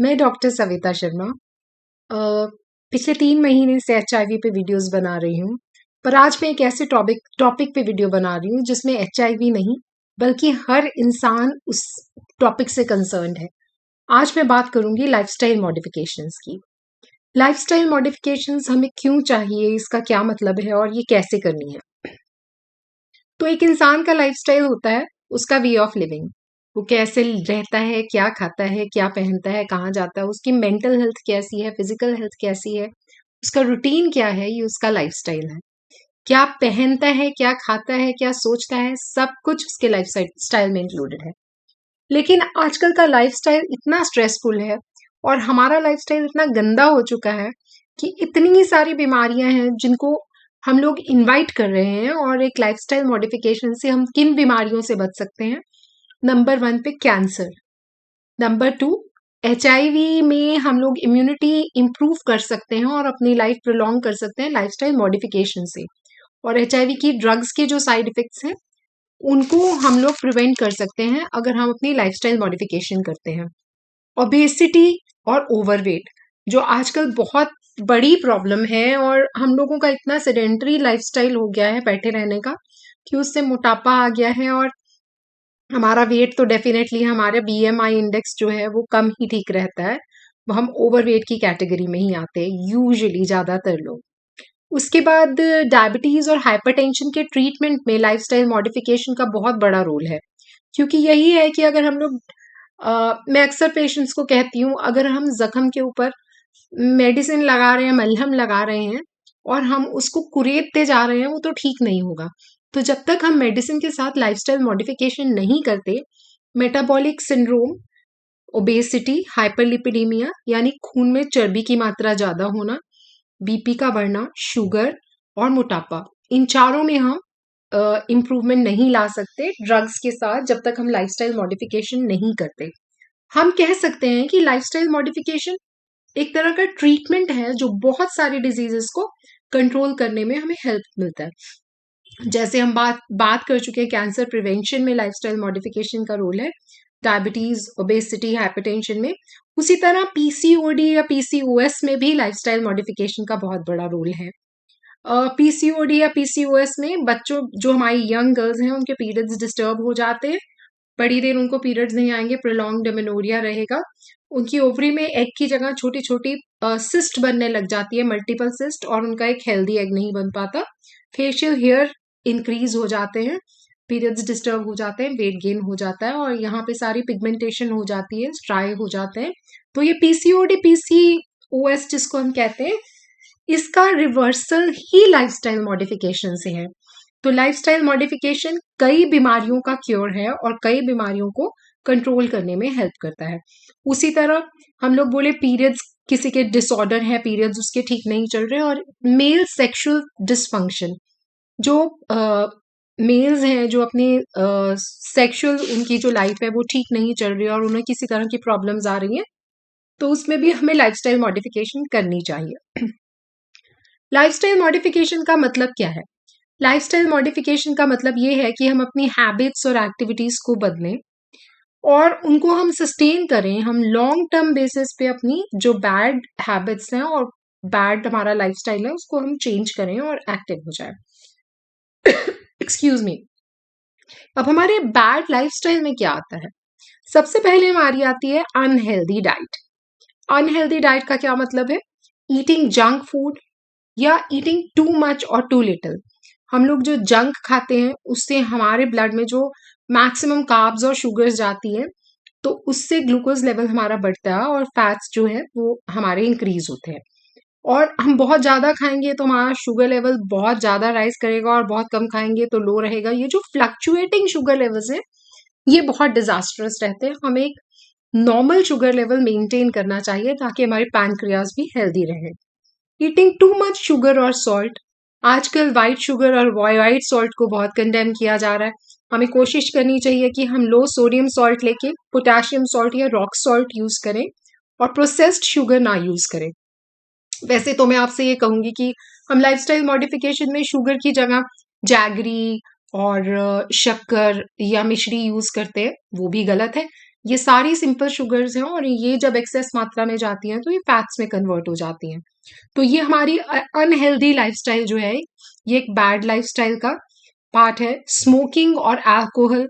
मैं डॉक्टर सविता शर्मा पिछले 3 महीने से HIV पे वीडियोस बना रही हूँ। पर आज मैं एक ऐसे टॉपिक पे वीडियो बना रही हूँ जिसमें HIV नहीं बल्कि हर इंसान उस टॉपिक से कंसर्न्ड है। आज मैं बात करूंगी लाइफस्टाइल मॉडिफिकेशंस की। लाइफस्टाइल मॉडिफिकेशंस हमें क्यों चाहिए, इसका क्या मतलब है और ये कैसे करनी है। तो एक इंसान का लाइफस्टाइल होता है उसका वे ऑफ लिविंग। वो कैसे रहता है, क्या खाता है, क्या पहनता है, कहाँ जाता है, उसकी मेंटल हेल्थ कैसी है, फिजिकल हेल्थ कैसी है, उसका रूटीन क्या है, ये उसका लाइफस्टाइल है। क्या पहनता है, क्या खाता है, क्या सोचता है, सब कुछ उसके लाइफ स्टाइल में इंक्लूडेड है। लेकिन आजकल का लाइफस्टाइल इतना स्ट्रेसफुल है और हमारा लाइफस्टाइल इतना गंदा हो चुका है कि इतनी सारी बीमारियां हैं जिनको हम लोग इनवाइट कर रहे हैं। और एक लाइफस्टाइल मॉडिफिकेशन से हम किन बीमारियों से बच सकते हैं? नंबर 1 पे कैंसर, नंबर 2 HIV में हम लोग इम्यूनिटी इंप्रूव कर सकते हैं और अपनी लाइफ प्रोलॉन्ग कर सकते हैं लाइफस्टाइल मॉडिफिकेशन से। और HIV की ड्रग्स के जो साइड इफेक्ट्स हैं उनको हम लोग प्रिवेंट कर सकते हैं अगर हम अपनी लाइफस्टाइल मॉडिफिकेशन करते हैं। ओबेसिटी और ओवरवेट जो आजकल बहुत बड़ी प्रॉब्लम है और हम लोगों का इतना सेडेंटरी लाइफस्टाइल हो गया है बैठे रहने का कि उससे मोटापा आ गया है। और हमारा वेट तो डेफिनेटली, हमारे BMI इंडेक्स जो है वो कम ही ठीक रहता है, वो हम ओवरवेट की कैटेगरी में ही आते हैं यूजुअली ज़्यादातर लोग। उसके बाद डायबिटीज और हाइपरटेंशन के ट्रीटमेंट में लाइफस्टाइल मॉडिफिकेशन का बहुत बड़ा रोल है। क्योंकि यही है कि अगर हम लोग मैं अक्सर पेशेंट्स को कहती हूँ, अगर हम जख्म के ऊपर मेडिसिन लगा रहे हैं, मलहम लगा रहे हैं और हम उसको कुरेदते जा रहे हैं, वो तो ठीक नहीं होगा। तो जब तक हम मेडिसिन के साथ लाइफस्टाइल मॉडिफिकेशन नहीं करते, मेटाबॉलिक सिंड्रोम, ओबेसिटी, हाइपरलिपिडीमिया यानी खून में चर्बी की मात्रा ज्यादा होना, BP का बढ़ना, शुगर और मोटापा, इन चारों में हम इम्प्रूवमेंट नहीं ला सकते ड्रग्स के साथ जब तक हम लाइफस्टाइल मॉडिफिकेशन नहीं करते। हम कह सकते हैं कि लाइफस्टाइल मॉडिफिकेशन एक तरह का ट्रीटमेंट है जो बहुत सारी डिजीजेस को कंट्रोल करने में हमें हेल्प मिलता है। जैसे हम बात कर चुके हैं, कैंसर प्रिवेंशन में लाइफस्टाइल मॉडिफिकेशन का रोल है, डायबिटीज, ओबेसिटी, हाइपरटेंशन में। उसी तरह PCOD या PCOS में भी लाइफस्टाइल मॉडिफिकेशन का बहुत बड़ा रोल है। PCOD या PCOS में बच्चों, जो हमारी यंग गर्ल्स हैं, उनके पीरियड्स डिस्टर्ब हो जाते हैं, बड़ी देर उनको पीरियड्स नहीं आएंगे, प्रोलॉन्ग्ड एमेनोरिया रहेगा, उनकी ओवरी में एग की जगह छोटी छोटी सिस्ट बनने लग जाती है, मल्टीपल सिस्ट, और उनका एक हेल्दी एग नहीं बन पाता, फेशियल हेयर इंक्रीज हो जाते हैं, पीरियड्स डिस्टर्ब हो जाते हैं, वेट गेन हो जाता है और यहाँ पे सारी पिगमेंटेशन हो जाती है, ड्राई हो जाते हैं। तो ये PCOD PCOS जिसको हम कहते हैं, इसका रिवर्सल ही लाइफस्टाइल मॉडिफिकेशन से है। तो लाइफस्टाइल मॉडिफिकेशन कई बीमारियों का क्योर है और कई बीमारियों को कंट्रोल करने में हेल्प करता है। उसी तरह हम लोग बोले पीरियड्स, किसी के डिसऑर्डर है, पीरियड्स उसके ठीक नहीं चल रहे, और मेल सेक्सुअल डिसफंक्शन, जो मेल्स हैं जो अपनी सेक्सुअल उनकी जो लाइफ है वो ठीक नहीं चल रही है और उन्हें किसी तरह की प्रॉब्लम्स आ रही हैं, तो उसमें भी हमें लाइफस्टाइल मॉडिफिकेशन करनी चाहिए। लाइफस्टाइल मॉडिफिकेशन का मतलब क्या है? लाइफस्टाइल मॉडिफिकेशन का मतलब ये है कि हम अपनी हैबिट्स और एक्टिविटीज को बदलें और उनको हम सस्टेन करें। हम लॉन्ग टर्म बेसिस पे अपनी जो बैड हैबिट्स हैं और बैड हमारा लाइफस्टाइल है उसको हम चेंज करें और एक्टिव हो जाए। Excuse me. अब हमारे बैड लाइफस्टाइल में क्या आता है? सबसे पहले हमारी आती है अनहेल्दी डाइट। अनहेल्दी डाइट का क्या मतलब है? ईटिंग जंक फूड या ईटिंग टू मच और टू लिटिल। हम लोग जो जंक खाते हैं उससे हमारे ब्लड में जो मैक्सिमम कार्ब्स और शुगर्स जाती है, तो उससे ग्लूकोज लेवल हमारा बढ़ता है और फैट्स जो है वो हमारे इंक्रीज होते हैं। और हम बहुत ज्यादा खाएंगे तो हमारा शुगर लेवल बहुत ज्यादा राइज करेगा और बहुत कम खाएंगे तो लो रहेगा। ये जो फ्लक्चुएटिंग शुगर लेवल्स है ये बहुत डिजास्टरस रहते हैं। हमें एक नॉर्मल शुगर लेवल मेंटेन करना चाहिए ताकि हमारे पैनक्रियाज भी हेल्दी रहे। ईटिंग टू मच शुगर और सॉल्ट, आजकल वाइट शुगर और वाइट सॉल्ट को बहुत कंडेम किया जा रहा है। हमें कोशिश करनी चाहिए कि हम लो सोडियम सॉल्ट लेके पोटेशियम सॉल्ट या रॉक सॉल्ट यूज करें और प्रोसेस्ड शुगर ना यूज करें। वैसे तो मैं आपसे ये कहूंगी कि हम लाइफस्टाइल मॉडिफिकेशन में शुगर की जगह जैगरी और शक्कर या मिश्री यूज करते हैं, वो भी गलत है। ये सारी सिंपल शुगर्स हैं और ये जब एक्सेस मात्रा में जाती हैं तो ये फैट्स में कन्वर्ट हो जाती हैं। तो ये हमारी अनहेल्दी लाइफस्टाइल जो है, ये एक बैड लाइफस्टाइल का पार्ट है। स्मोकिंग और अल्कोहल।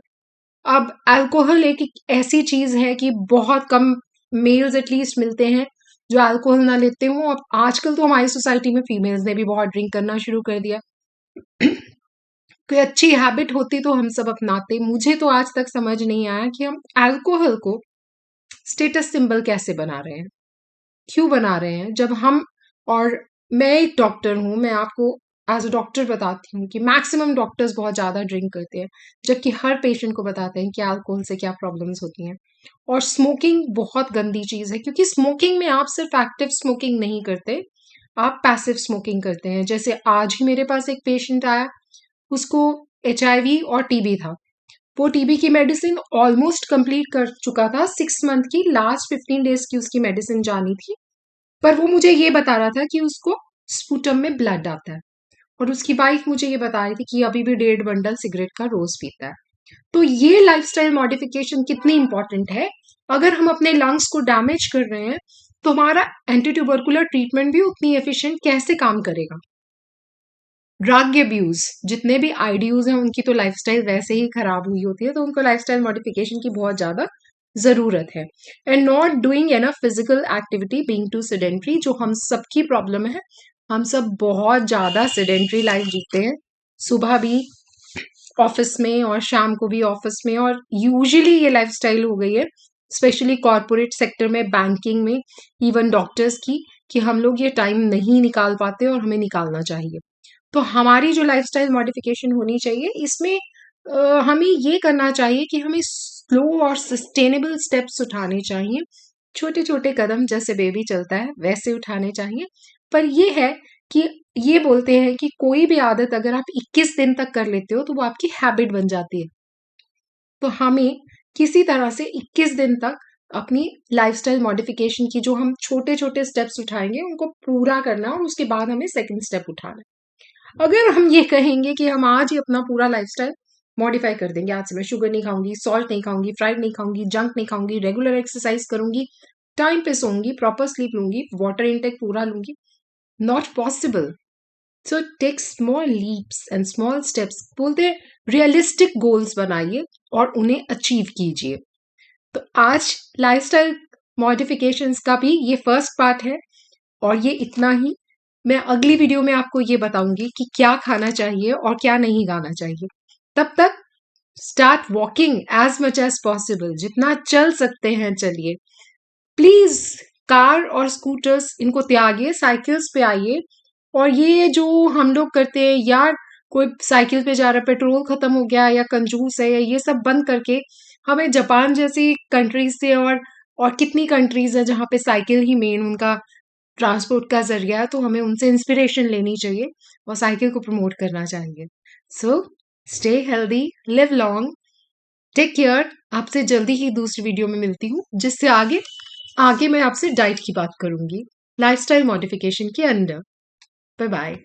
अब अल्कोहल एक ऐसी चीज है कि बहुत कम मेल्स एटलीस्ट मिलते हैं जो अल्कोहल ना लेते हों। अब आजकल तो हमारी सोसाइटी में फीमेल्स ने भी बहुत ड्रिंक करना शुरू कर दिया। कोई अच्छी हैबिट होती तो हम सब अपनाते। मुझे तो आज तक समझ नहीं आया कि हम अल्कोहल को स्टेटस सिंबल कैसे बना रहे हैं, क्यों बना रहे हैं। जब हम, और मैं एक डॉक्टर हूं, मैं आपको एज अ डॉक्टर बताती हूँ कि मैक्सिमम डॉक्टर्स बहुत ज्यादा ड्रिंक करते हैं, जबकि हर पेशेंट को बताते हैं कि अल्कोहल से क्या प्रॉब्लम्स होती हैं। और स्मोकिंग बहुत गंदी चीज है, क्योंकि स्मोकिंग में आप सिर्फ एक्टिव स्मोकिंग नहीं करते, आप पैसिव स्मोकिंग करते हैं। जैसे आज ही मेरे पास एक पेशेंट आया, उसको HIV और TB था। वो TB की मेडिसिन ऑलमोस्ट कंप्लीट कर चुका था, 6 मंथ की, लास्ट 15 डेज की उसकी मेडिसिन जानी थी। पर वो मुझे ये बता रहा था कि उसको स्पूटम में ब्लड आता है, और उसकी वाइफ मुझे ये बता रही थी कि अभी भी 1.5 बंडल सिगरेट का रोज पीता है। तो ये लाइफस्टाइल मॉडिफिकेशन कितनी इंपॉर्टेंट है। अगर हम अपने लंग्स को डैमेज कर रहे हैं तो हमारा एंटी ट्यूबरकुलर ट्रीटमेंट भी उतनी एफिशिएंट कैसे काम करेगा। ड्रग अब्यूज, जितने भी IDUs हैं उनकी तो लाइफस्टाइल वैसे ही खराब हुई होती है, तो उनको लाइफस्टाइल मॉडिफिकेशन की बहुत ज्यादा जरूरत है। And not doing enough physical activity, being too sedentary, जो हम सबकी प्रॉब्लम है। हम सब बहुत ज्यादा सेडेंट्री लाइफ जीते हैं, सुबह भी ऑफिस में और शाम को भी ऑफिस में, और यूजुअली ये लाइफस्टाइल हो गई है स्पेशली कॉरपोरेट सेक्टर में, बैंकिंग में, इवन डॉक्टर्स की, कि हम लोग ये टाइम नहीं निकाल पाते और हमें निकालना चाहिए। तो हमारी जो लाइफस्टाइल मॉडिफिकेशन होनी चाहिए, इसमें हमें ये करना चाहिए कि हमें स्लो और सस्टेनेबल स्टेप्स उठाने चाहिए। छोटे छोटे कदम जैसे बेबी चलता है वैसे उठाने चाहिए। पर ये है कि ये बोलते हैं कि कोई भी आदत अगर आप 21 दिन तक कर लेते हो तो वो आपकी हैबिट बन जाती है। तो हमें किसी तरह से 21 दिन तक अपनी लाइफस्टाइल मॉडिफिकेशन की जो हम छोटे छोटे स्टेप्स उठाएंगे उनको पूरा करना है, और उसके बाद हमें सेकंड स्टेप उठाना है। अगर हम ये कहेंगे कि हम आज ही अपना पूरा लाइफस्टाइल मॉडिफाई कर देंगे, आज से मैं शुगर नहीं खाऊंगी, सॉल्ट नहीं खाऊंगी, फ्राइड नहीं खाऊंगी, जंक नहीं खाऊंगी, रेगुलर एक्सरसाइज करूंगी, टाइम पे सोऊंगी, प्रॉपर स्लीप लूंगी, वाटर इंटेक पूरा लूंगी, not possible. So take small leaps and small steps, बोलते हैं रियलिस्टिक गोल्स बनाइए और उन्हें अचीव कीजिए। तो आज लाइफस्टाइल मॉडिफिकेशंस का भी ये फर्स्ट पार्ट है, और ये इतना ही। मैं अगली वीडियो में आपको ये बताऊंगी कि क्या खाना चाहिए और क्या नहीं खाना चाहिए। तब तक start walking as much as possible, जितना चल सकते हैं चलिए। प्लीज कार और स्कूटर्स इनको त्यागिए, साइकिल्स पे आइए। और ये जो हम लोग करते हैं, यार कोई साइकिल पे जा रहा है, पेट्रोल खत्म हो गया या कंजूस है, ये सब बंद करके हमें जापान जैसी कंट्रीज से, और कितनी कंट्रीज है जहाँ पे साइकिल ही मेन उनका ट्रांसपोर्ट का जरिया है, तो हमें उनसे इंस्पिरेशन लेनी चाहिए और साइकिल को प्रमोट करना चाहिए। So stay healthy, live long, take care. आपसे जल्दी ही दूसरी वीडियो में मिलती हूँ, जिससे आगे आगे मैं आपसे डाइट की बात करूंगी लाइफस्टाइल मॉडिफिकेशन के अंडर। Bye bye.